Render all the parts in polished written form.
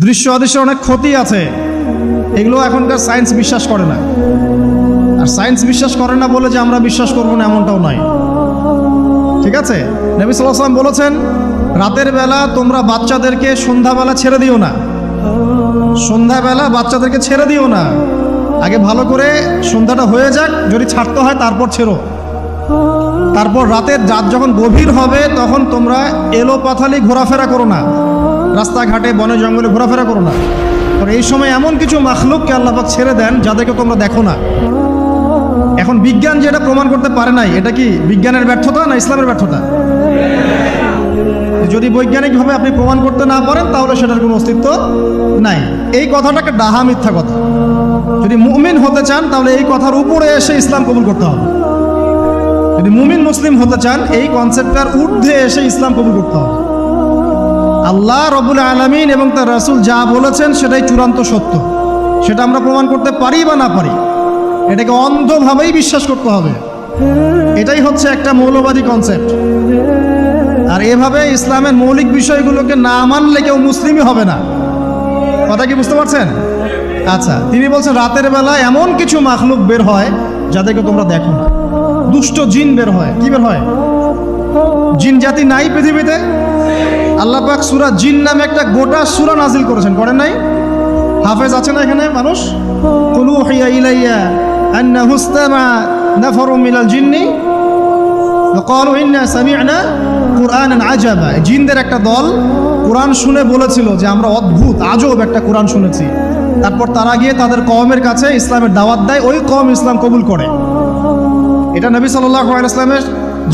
দৃশ্য অদৃশ্যের অনেক ক্ষতি আছে, এগুলো এখনকার সায়েন্স বিশ্বাস করে না। আর সায়েন্স বিশ্বাস করে না বলে যে আমরা বিশ্বাস করবো না এমনটাও নয়, ঠিক আছে? নবী সাল্লাল্লাহু আলাইহি ওয়াসাল্লাম বলেছেন, রাতের বেলা তোমরা বাচ্চাদেরকে সন্ধ্যাবেলা ছেড়ে দিও না। সন্ধ্যাবেলা বাচ্চাদেরকে ছেড়ে দিও না, আগে ভালো করে সন্ধ্যাটা হয়ে যাক, যদি ছাড়তে হয় তারপর ছেড়ো। তারপর রাতের রাত যখন গভীর হবে তখন তোমরা এলো পাথালি ঘোরাফেরা করো না, রাস্তাঘাটে বনে জঙ্গলে ঘোরাফেরা করো না। কারণ এই সময় এমন কিছু মাখলুককে আল্লাহ পাক ছেড়ে দেন যাদেরকে তোমরা দেখো না। এখন বিজ্ঞান যেটা প্রমাণ করতে পারে নাই, এটা কি বিজ্ঞানের ব্যর্থতা না ইসলামের ব্যর্থতা? যদি বৈজ্ঞানিকভাবে আপনি প্রমাণ করতে না পারেন তাহলে সেটার কোনো অস্তিত্ব নাই। এই কথাটা একটা ডাহা মিথ্যা কথা। যদি মুমিন হতে চান তাহলে এই কথার উপরে এসে ইসলাম কবুল করতে হবে। যদি মুমিন মুসলিম হতে চান এই কনসেপ্টটার ঊর্ধ্বে এসে ইসলাম কবুল করতে হবে। আল্লাহ রব্বুল আলামিন এবং তার রাসূল যা বলেছেন সেটাই চূড়ান্ত সত্য, সেটা আমরা প্রমাণ করতে পারি বা না পারি, এটাকে অন্ধভাবেই বিশ্বাস করতে হবে। এটাই হচ্ছে একটা মৌলবাদী কনসেপ্ট। আর এভাবে ইসলামের মৌলিক বিষয়গুলোকে না মানলে কেউ মুসলিমই হবে না। কথা কি বুঝতে পারছেন? আচ্ছা, তিনি বলছেন রাতের বেলা এমন কিছু মাখলুক বের হয় যাদেরকে তোমরা দেখো না। দুষ্ট জিন বের হয়। কি বের হয়? জিন জাতি নাই পৃথিবীতে? আল্লাহ পাক সূরা জিন নামে একটা গোটা সূরা নাজিল করেছেন, করেন নাই? হাফেজ আছে না এখানে মানুষ? কুল উহিয়া ইলাইয়া আন্নাহু ইসতামা নাফারুম মিনাল জিন্নি ওয়াকালু ইন্না সামি'না কুরআনান আজাবা। জিনদের একটা দল কোরআন শুনে বলেছিল যে আমরা অদ্ভুত আজব একটা কোরআন শুনেছি। তারপর তারা গিয়ে তাদের কওমের কাছে ইসলামের দাওয়াত দেয়, ওই কওম ইসলাম কবুল করে। এটা নবী সাল্লাল্লাহু আলাইহি ওয়াসাল্লামের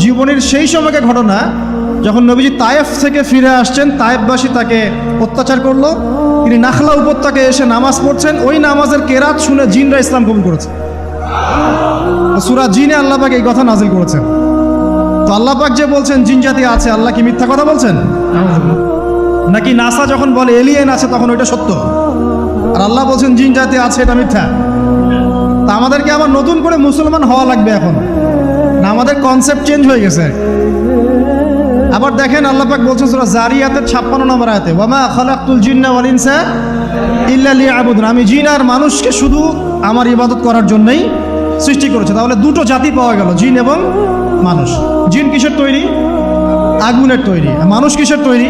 জীবনের সেই সময়কে ঘটনা যখন নবীজি তায়েফ থেকে ফিরে আসছেন। তায়েফবাসী তাকে অত্যাচার করলো, তিনি নাখলা উপত্যকায় এসে নামাজ পড়ছেন, ওই নামাজের কেরাত শুনে জিনরা ইসলাম কবুল করেছে। সূরা জিনে আল্লাহ পাক এই কথা নাজিল করেছেন। তো আল্লাহ পাক যে বলছেন জিন জাতি আছে, আল্লাহ কি মিথ্যা কথা বলছেন? নাকি নাসা যখন বলে এলিয়েন আছে তখন ওইটা সত্য, আর আল্লাহ বলছেন জিন জাতি আছে, এটা মিথ্যা? তা আমাদেরকে আবার নতুন করে মুসলমান হওয়া লাগবে এখন না? আমাদের কনসেপ্ট চেঞ্জ হয়ে গেছে। আবার দেখেন আল্লাহ পাক বলছেন সূরা জারিয়াতের 56 নম্বর আয়াতে, ওয়ামা খালাকতুল জিন্না ওয়াল ইনসা ইল্লা লিয়াবুদুন। আমি জিন আর মানুষকে শুধু আমার ইবাদত করার জন্যই সৃষ্টি করেছে। তাহলে দুটো জাতি পাওয়া গেল, জিন এবং মানুষ। জিন কিসের তৈরি? আগুনের তৈরি। মানুষ কিসের তৈরি?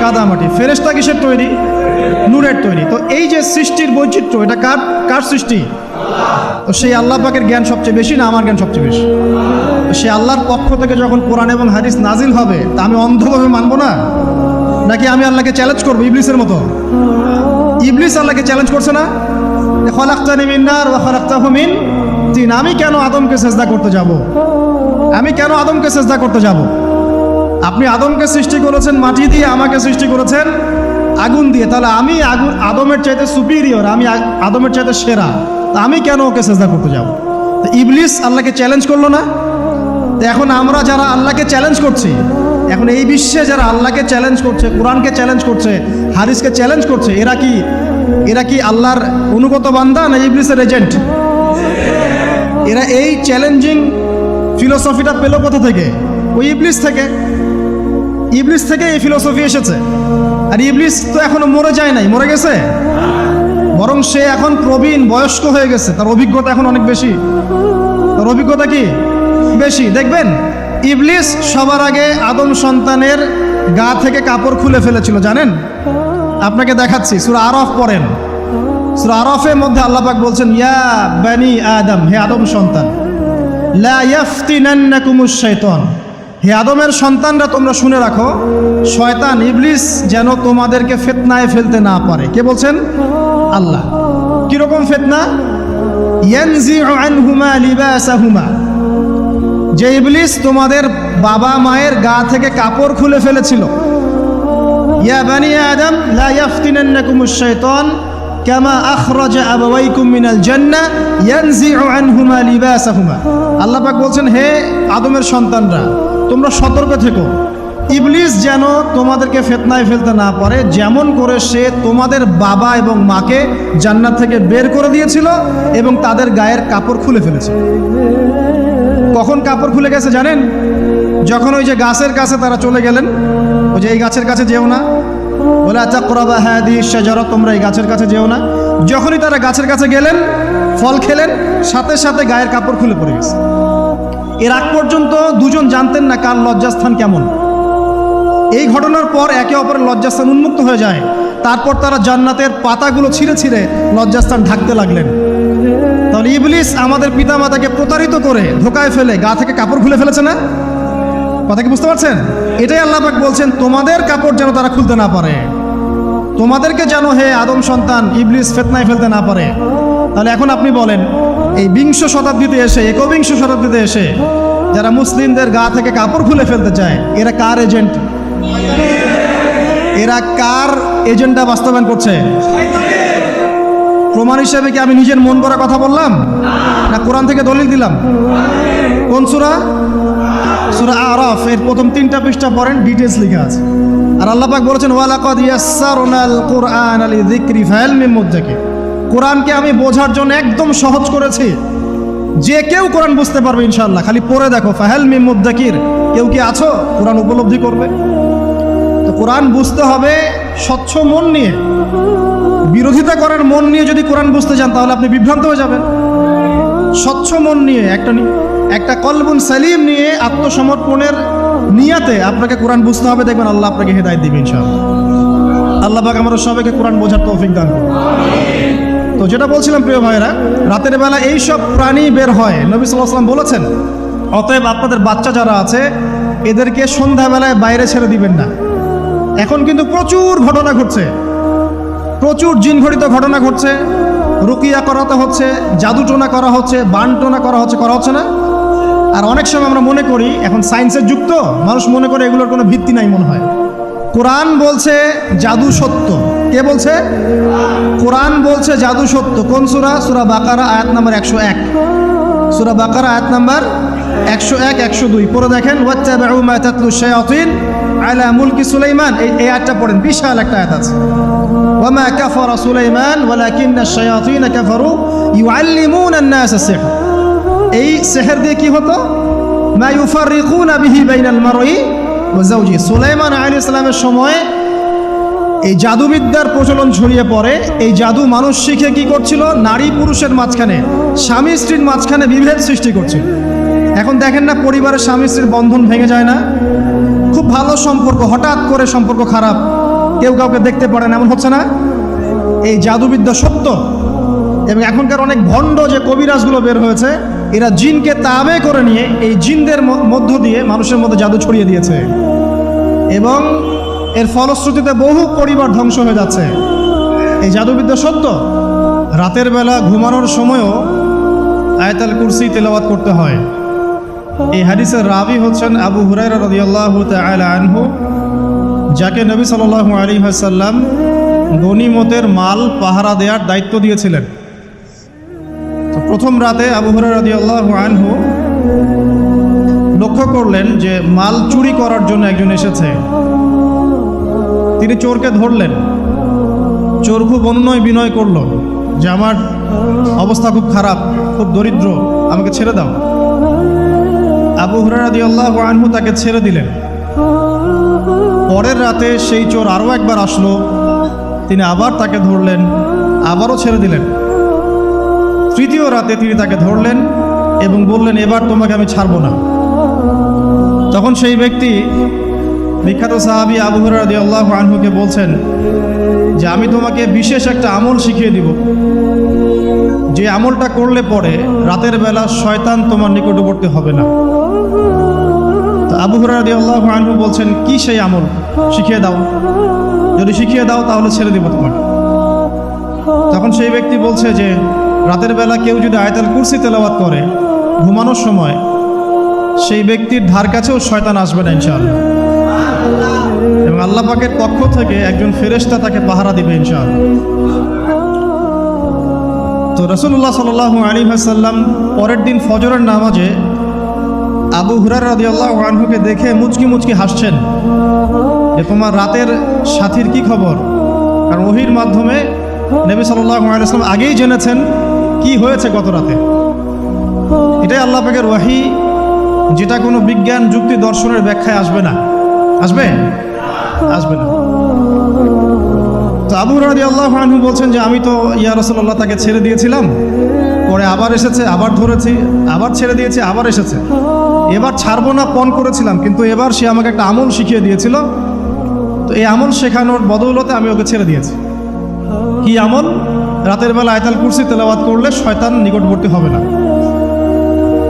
কাদামাটি। ফেরেশতা কিসের তৈরি? নূরের তৈরি। তো এই যে সৃষ্টির বৈচিত্র্য, এটা কার সৃষ্টি? তো সেই আল্লাহ পাকের জ্ঞান সবচেয়ে বেশি না আমার জ্ঞান সবচেয়ে বেশি? সে আল্লাহর পক্ষ থেকে যখন কোরআন এবং হাদিস নাজিল হবে তা আমি অন্ধভাবে মানবো না, নাকি আমি আল্লাহকে চ্যালেঞ্জ করবো ইবলিসের মতো? ইবলিস আল্লাহকে চ্যালেঞ্জ করছে না, খালাকতানি মিন নার ওয়া খালাকতাহু মিন তিন। আমি কেন আদমকে সেজদা করতে যাব? আমি কেন আদমকে সেজদা করতে যাব? আপনি আদমকে সৃষ্টি করেছেন মাটি দিয়ে, আমাকে সৃষ্টি করেছেন আগুন দিয়ে। তাহলে আমি আদমের চাইতে সুপিরিয়র, আমি আদমের চাইতে সেরা, তা আমি কেন ওকে সেজদা করতে যাব? তো ইবলিস আল্লাহকে চ্যালেঞ্জ করলো না? তো এখন আমরা যারা আল্লাহকে চ্যালেঞ্জ করছি, এখন এই বিশ্বে যারা আল্লাহকে চ্যালেঞ্জ করছে, কোরআনকে চ্যালেঞ্জ করছে, হাদিসকে চ্যালেঞ্জ করছে, এরা কি আল্লাহর অনুগত বান্দা না ইবলিসের এজেন্ট? এরা এই চ্যালেঞ্জিং ফিলোসফিটা পেল কোথা থেকে? ওই ইবলিস থেকে। ইবলিস থেকে এই ফিলোসফি এসেছে। আর ইবলিস তো এখনো মরে যায় নাই, মরে গেছে, বরং সে এখন প্রবীণ বয়স্ক হয়ে গেছে, তার অভিজ্ঞতা এখন অনেক বেশি। তার অভিজ্ঞতা কি বেশি? দেখবেন ইবলিস সবার আগে আদম সন্তানের গা থেকে কাপড় খুলে ফেলেছিল, জানেন? আপনাকে দেখাচ্ছি, সূরা আরাফ পড়েন। সূরা আরাফের মধ্যে আল্লাহ পাক বলছেন, ইয়া বানি আদম, হে আদম সন্তান, লা ইয়াফতিনান্নাকুমুশ শাইতান, হে আদমের সন্তানরা তোমরা শুনে রাখো, শয়তান ইবলিস যেন তোমাদেরকে ফিতনায় ফেলতে না পারে। কে বলছেন? আল্লাহ। কিরকম ফিতনা? ইয়ানজিউ আনহুমা লিবাসাহুমা, যে ইবলিস তোমাদের বাবা মায়ের গা থেকে কাপড় খুলে ফেলেছিল। ইয়া বানি আদম লা ইয়াফতিনান্নাকুমুশ শাইতান কামা আখরাজা আবাওয়াইকুম মিনাল জান্নাহ ইয়ানজিউ আনহুমা লিবাসাহুমা। আল্লাহ পাক বলছেন, হে আদমের সন্তানরা তোমরা সতর্ক থেকো, ইবলিস যেন তোমাদেরকে ফিতনায় ফেলতে না পারে, যেমন করে সে তোমাদের বাবা এবং মাকে জান্নাত থেকে বের করে দিয়েছিল এবং তাদের গায়ের কাপড় খুলে ফেলেছে। কখন কাপড় খুলে গেছে জানেন? যখন ওই যে গাছের কাছে তারা চলে গেলেন, ওই যে এই গাছের কাছে যেও না, ওয়ালা তাকরাবা হাদিহি শাজারা, তোমরা এই গাছের কাছে যেও না। যখনই তারা গাছের কাছে গেলেন, ফল খেলেন, সাথে সাথে গায়ের কাপড় খুলে পড়ে গেছে। এর আগ পর্যন্ত দুজন জানতেন না কার লজ্জাস্থান কেমন। এই ঘটনার পর একে অপরের লজ্জাস্থান উন্মুক্ত হয়ে যায়। তারপর তারা জান্নাতের পাতাগুলো ছিঁড়ে ছিঁড়ে লজ্জাস্থান ঢাকতে লাগলেন। তাহলে ইবলিস আমাদের পিতামাতাকে প্রতারিত করে ধোকায় ফেলে গা থেকে কাপড় খুলে ফেলেছে না? কথা কি বুঝতে পারছেন? এটাই আল্লাহ পাক বলছেন, তোমাদের কাপড় যেন তারা খুলতে না পারে, তোমাদেরকে যেন হে আদম সন্তান ইবলিস ফিতনায় ফেলতে না পারে। তাহলে এখন আপনি বলেন, এই 20 শতাব্দীতে এসে, 21 শতাব্দীতে এসে যারা মুসলিমদের গা থেকে কাপড় খুলে ফেলতে চায়, এরা কার এজেন্ট? এরা কার এজেন্ডা বাস্তবায়ন করছে? প্রমাণ হিসেবে কি আমি নিজের মন করা কথা বললাম, না কোরআন থেকে দলিল দিলাম? কোন সূরা? সূরা আরাফ এর প্রথম 3টা পৃষ্ঠা পড়েন, ডিটেইলস লেখা আছে। আর আল্লাহ পাক বলেছেন, ওয়ালাকাদ ইয়াসসারনাল কুরআনা লিযিকরি ফাহাল মিন মুদ্দাকির, কোরআনকে আমি বোঝার জন্য একদম সহজ করেছি, যে কেউ কোরআন বুঝতে পারবে ইনশাআল্লাহ। খালি পড়ে দেখো, ফাহাল মিন মুদ্দাকির, কেউ কি আছো কোরআন উপলব্ধি করবে? তো কোরআন বুঝতে হবে স্বচ্ছ মন নিয়ে। বিরোধিতা করার মন নিয়ে যদি কোরআন বুঝতে চান তাহলে আপনি বিভ্রান্ত হয়ে যাবেন। স্বচ্ছ মন নিয়ে, একটা কলবুন সালিম নিয়ে, আত্মসমর্পণের নিয়াতে আপনাকে কোরআন বুঝতে হবে। দেখবেন আল্লাহ আপনাকে হেদায়েত দিবেন ইনশাআল্লাহ। আল্লাহ পাক আমাদের সবাইকে কোরআন বোঝার তৌফিক দান করুন। তো যেটা বলছিলাম প্রিয় ভাইরা, রাতের বেলা এই সব প্রাণী বের হয়, নবী সাল্লাল্লাহু আলাইহি ওয়াসাল্লাম বলেছেন, অতএব আপনাদের বাচ্চা যারা আছে এদেরকে সন্ধ্যাবেলায় বাইরে ছেড়ে দিবেন না। এখন কিন্তু প্রচুর ঘটনা ঘটছে, প্রচুর জিনঘটিত ঘটনা ঘটছে, রুকিয়া করাতে হচ্ছে, জাদুটোনা করা হচ্ছে, বানটোনা করা হচ্ছে না? আর অনেক সময় আমরা মনে করি, এখন সায়েন্সের যুগ তো, মানুষ মনে করে এগুলোর কোনো ভিত্তি নাই মনে হয়। কোরআন বলছে জাদু সত্য। কে বলছে? কোরআন বলছে জাদু সত্য। কোন সূরা? সূরা বাকারা আয়াত নাম্বার 101। সূরা বাকারা আয়াত নাম্বার 101, 102 পড়ে দেখেন। ওয়াত্তাবাউ মা তাতলু শায়াতিন আলা মুলকি সুলাইমান, এই আয়াতটা পড়েন, বিশাল একটা আয়াত আছে। ওয়ামা কাফারা সুলাইমান ওয়ালাকিন্না শায়াতিন কাফারু ইউআল্লিমুনা আন-নাস আস-সিহর। এই সিহর দিয়ে কি হতো? মা ইউফাররিকুনা বিহি বাইনাল মারই ওয়া যাওজি। সুলাইমান আলাইহিস সালামের সময় এই জাদুবিদ্যার প্রচলন ছড়িয়ে পড়ে। এই জাদু মানুষ শিখে কি করছিল? নারী পুরুষের মাঝখানে, স্বামী স্ত্রীর মাঝখানে বিভেদ সৃষ্টি করছিল। এখন দেখেন না, পরিবারের স্বামী স্ত্রীর বন্ধন ভেঙে যায় না? খুব ভালো সম্পর্ক, হঠাৎ করে সম্পর্ক খারাপ, কেউ কাউকে দেখতে পারে না, এমন হচ্ছে না? এই জাদুবিদ্যা সত্য। এবং এখনকার অনেক ভণ্ড যে কবিরাজগুলো বের হয়েছে, এরা জিনকে তাবে করে নিয়ে এই জিনদের মধ্য দিয়ে মানুষের মধ্যে জাদু ছড়িয়ে দিয়েছে, এবং এর ফলশ্রুতিতে বহু পরিবার ধ্বংস হয়ে যাচ্ছে। এই জাদুবিদ্যা সত্য। রাতের বেলা ঘুমানোর সময়ও আয়াতুল কুরসি তেলাওয়াত করতে হয়। এই হাদিসের রাবি হচ্ছেন আবু হুরায়রা রাদিয়াল্লাহু তাআলা আনহু, যাকে নবী সাল্লাল্লাহু আলাইহি ওয়াসাল্লাম গনিমতের মাল পাহারা দেওয়ার দায়িত্ব দিয়েছিলেন। তো প্রথম রাতে আবু হুরায়রা রাদিয়াল্লাহু আনহু লক্ষ্য করলেন যে মাল চুরি করার জন্য একজন এসেছে। তিনি চোরকে ধরলেন। চোর খুব অনুনয় বিনয় করল যে আমার অবস্থা খুব খারাপ, খুব দরিদ্র, আমাকে ছেড়ে দাও। আবু হুরায়রা রাদিয়াল্লাহু আনহু তাকে ছেড়ে দিলেন। পরের রাতে সেই চোর আরও একবার আসলো, তিনি আবার তাকে ধরলেন, আবারও ছেড়ে দিলেন। তৃতীয় রাতে তিনি তাকে ধরলেন এবং বললেন, এবার তোমাকে আমি ছাড়বো না। তখন সেই ব্যক্তি, বিখ্যাত সাহাবী আবু হুরায়রা রাদিয়াল্লাহু আনহুকে বলছেন যে আমি তোমাকে বিশেষ একটা আমল শিখিয়ে দিব, যে আমলটা করলে পরে রাতের বেলা শয়তান তোমার নিকটবর্তী হবে না। তো আবু হুরায়রা রাদিয়াল্লাহু আনহু বলছেন, কি সেই আমল? শিখিয়ে দাও, যদি শিখিয়ে দাও তাহলে ছেড়ে দিব তোমাকে। তখন সেই ব্যক্তি বলছে যে রাতের বেলা কেউ যদি আয়াতুল কুরসি তেলাওয়াত করে ঘুমানোর সময়, সেই ব্যক্তির ধার কাছেও শয়তান আসবে না ইনশাআল্লাহ, এবং আল্লাহ পাকের পক্ষ থেকে একজন ফেরেশতা তাকে পাহারা দিবে ইনশাআল্লাহ। তো রাসূলুল্লাহ সাল্লাল্লাহু আলাইহি ওয়াসাল্লাম পরের দিন ফজরের নামাজে আবু হুরায়রা রাদিয়াল্লাহু আনহুকে দেখে মুচকি মুচকি হাসছেন যে তোমার রাতের সাথীর কি খবর? কারণ ওহীর মাধ্যমে নবী সাল্লাল্লাহু আলাইহি ওয়াসাল্লাম আগেই জেনেছেন কি হয়েছে গত রাতে। এটাই আল্লাহ পাকের ওয়াহী, যেটা কোনো বিজ্ঞান যুক্তি দর্শনের ব্যাখ্যায় আসবে না। আসবে না। তো আবু হুরায়রা রাদিয়াল্লাহু আনহু বলছেন যে আমি তো ইয়া রাসূলুল্লাহ তাকে ছেড়ে দিয়েছিলাম, পরে আবার এসেছে, আবার ধরেছি, আবার ছেড়ে দিয়েছি, আবার এসেছে, এবার ছাড়বো না পণ করেছিলাম, কিন্তু এবার সে আমাকে একটা আমল শিখিয়ে দিয়েছিল, তো এই আমল শেখানোর বদৌলতে আমি ওকে ছেড়ে দিয়েছি। কি আমল? রাতের বেলা আয়াতুল কুরসি তেলাওয়াত করলে শয়তান নিকটবর্তী হবে না,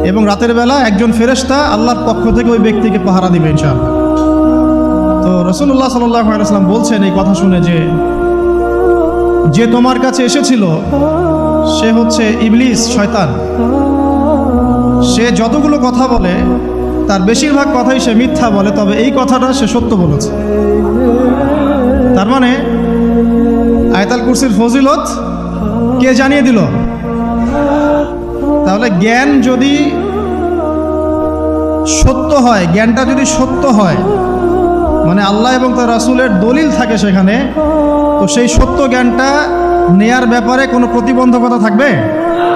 এবং রাতের বেলা একজন ফেরেশতা আল্লাহর পক্ষ থেকে ওই ব্যক্তিকে পাহারা দিবে ইনশাআল্লাহ। তো রাসূলুল্লাহ সাল্লাল্লাহু আলাইহি ওয়াসাল্লাম বলছেন এই কথা শুনে যে তোমার কাছে এসেছিল সে হচ্ছে ইবলিস, শয়তান। সে যতগুলো কথা বলে তার বেশিরভাগ কথাই সে মিথ্যা বলে, তবে এই কথাটা সে সত্য বলেছে। তার মানে আয়াতুল কুরসির ফজিলত কে জানিয়ে দিল? তাহলে জ্ঞান যদি সত্য হয়, জ্ঞানটা যদি সত্য হয়, মানে আল্লাহ এবং তার রাসূলের দলিল থাকে সেখানে, তো সেই সত্য জ্ঞানটা নেয়ার ব্যাপারে কোনো প্রতিবন্ধকতা থাকবে?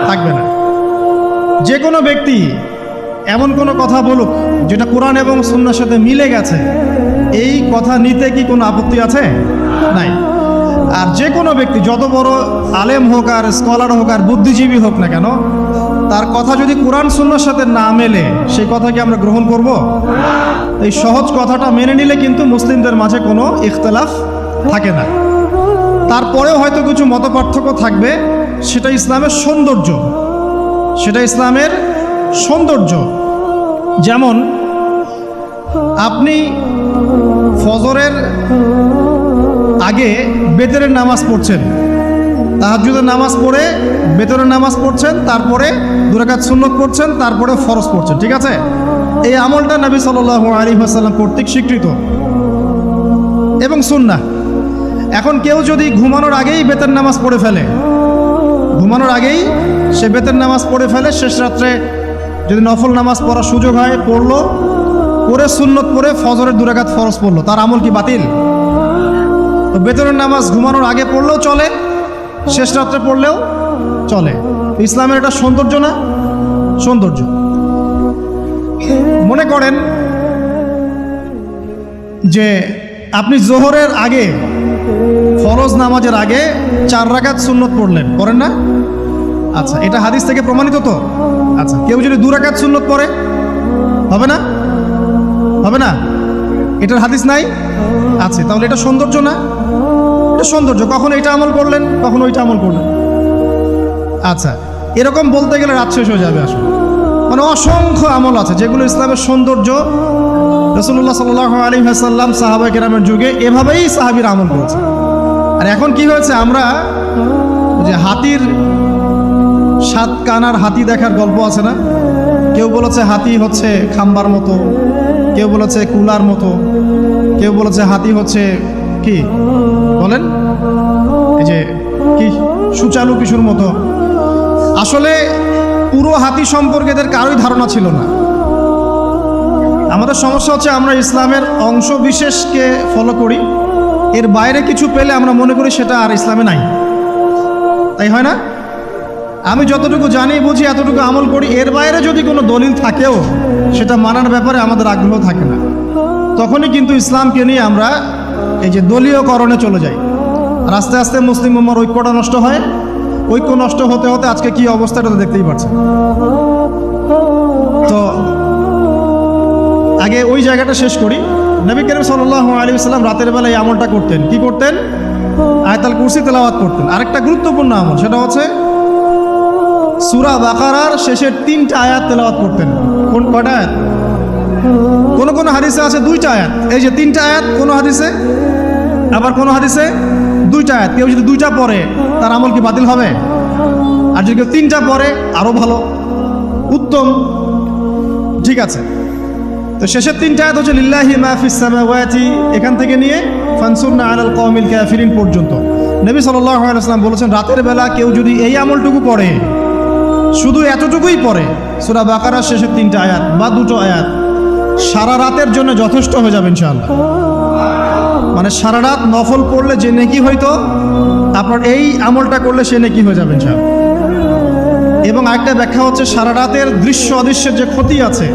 থাকবে না। যে কোনো ব্যক্তি এমন কোনো কথা বলুক যেটা কোরআন এবং সুন্নাহর সাথে মিলে গেছে, এই কথা নিতে কি কোনো আপত্তি আছে? নাই। আর যে কোনো ব্যক্তি যত বড় আলেম হোক আর স্কলার হোক আর বুদ্ধিজীবী হোক না কেন, তার কথা যদি কোরআন সুন্নাহর সাথে না মেলে, সেই কথা কি আমরা গ্রহণ করব? এই সহজ কথাটা মেনে নিলে কিন্তু মুসলিমদের মাঝে কোনো ইখতিলাফ থাকে না। তারপরেও হয়তো কিছু মতপার্থক্য থাকবে, সেটা ইসলামের সৌন্দর্য, সেটা ইসলামের সৌন্দর্য। যেমন আপনি ফজরের আগে বেতরের নামাজ পড়ছেন, তাহাজ্জুদের নামাজ পড়ে বেতরের নামাজ পড়ছেন, তারপরে 2 রাকাত সুন্নত পড়ছেন, তারপরে ফরজ পড়ছেন, ঠিক আছে? এই আমলটা নবী সাল্লাল্লাহু আলাইহি ওয়াসাল্লাম কর্তৃক স্বীকৃত এবং সুন্নাহ। এখন কেউ যদি ঘুমানোর আগেই বেতের নামাজ পড়ে ফেলে, ঘুমানোর আগেই সে বেতের নামাজ পড়ে ফেলে, শেষ রাত্রে যদি নফল নামাজ পড়ার সুযোগ হয় পড়লো, পরে সুন্নত পড়ে ফজরের 2 রাকাত ফরজ পড়লো, তার আমল কি বাতিল? তো বেতনের নামাজ ঘুমানোর আগে পড়লেও চলে, শেষ রাত্রে পড়লেও চলে। ইসলামের এটা সৌন্দর্য না? সৌন্দর্য। মনে করেন যে আপনি জোহরের আগে, ফরজ নামাজের আগে 4 রাকাত সুন্নত পড়লেন, পড়েন না? আচ্ছা, এটা হাদিস থেকে প্রমাণিত তো? আচ্ছা, কেউ যদি 2 রাকাত সুন্নত পড়ে হবে না? হবে না? এটার হাদিস নাই? আছে। তাহলে এটা সৌন্দর্য না? এটা সৌন্দর্য। কখন এটা আমল করলেন, কখন ওইটা আমল করলেন। আচ্ছা, এরকম বলতে গেলে রাত শেষ হয়ে যাবে আসলে। মানে অসংখ্য আমল আছে যেগুলো ইসলামের সৌন্দর্য। রাসূলুল্লাহ সাল্লাল্লাহু আলাইহি ওয়াসাল্লাম সাহাবায়ে কেরামের যুগে এভাবেই সাহাবীরা আমল করেছে। আর এখন কি হয়েছে, আমরা যে হাতির 7 কানার হাতি দেখার গল্প আছে না? কেউ বলেছে হাতি হচ্ছে খাম্বার মতো, কেউ বলেছে কুলার মতো, কেউ বলেছে হাতি হচ্ছে কি বলেন, এই যে কি সুচালু কিশোর মতো। আসলে পুরো হাতি সম্পর্কে এদের কারোই ধারণা ছিল না। আমাদের সমস্যা হচ্ছে আমরা ইসলামের অংশ বিশেষকে ফলো করি, এর বাইরে কিছু পেলে আমরা মনে করি সেটা আর ইসলামে নাই। তাই হয় না? আমি যতটুকু জানি বুঝি এতটুকু আমল করি, এর বাইরে যদি কোনো দলিল থাকেও সেটা মানার ব্যাপারে আমাদের আগ্রহ থাকে না। তখনই কিন্তু ইসলামকে নিয়ে আমরা এই যে দলীয়করণে চলে যাই। আর আস্তে আস্তে মুসলিম উম্মার ঐক্যটা নষ্ট হয়। ঐক্য নষ্ট হতে হতে আজকে কি অবস্থা এটা তো দেখতেই পাচ্ছেন। তো আগে ওই জায়গাটা শেষ করি। নবী করিম সাল্লাল্লাহু আলাইহি ওয়াসাল্লাম রাতের বেলা এই আমলটা করতেন। কি করতেন? আয়াতুল কুরসি তেলাওয়াত করতেন। আরেকটা গুরুত্বপূর্ণ আমল, সেটা হচ্ছে সূরা বাকারার শেষের 3টা আয়াত তেলাওয়াত করতেন। কয়টা আয়াত? কোন কোন হাদিসে আছে 2টা আয়াত। এই যে 3টা আয়াত কোন হাদিসে, আবার কোন হাদিসে 2টা আয়াত। কেউ যদি 2টা পড়ে তার আমল কি বাতিল হবে? আর যদি কেউ 3টা পড়ে আরো ভালো, উত্তম। ঠিক আছে, তো শেষের 3টা আয়াত হচ্ছে লিল্লাহি মা ফিস সামাওয়াতি, এখান থেকে নিয়ে ফানসুরনা আলাল কওমিল কাফিরিন পর্যন্ত। নবী সাল্লাল্লাহু আলাইহি ওয়াসাল্লাম বলেছেন রাতের বেলা কেউ যদি এই আমলটুকু পড়ে, শুধু এতটুকুই পড়ে, সূরা বাকারার শেষের 3টা আয়াত বা 2টো আয়াত, সারা রাতের জন্য যথেষ্ট হয়ে যাবে ইনশাআল্লাহ। মানে সারা রাত নফল পড়লে যে নেকি হইতো, আপনার এই আমলটা করলে সে নেকি হয়ে যাবে ইনশাআল্লাহ। এবং আরেকটা ব্যাখ্যা হচ্ছে সারা রাতের দৃশ্য অদৃশ্যের যে ক্ষতি আছে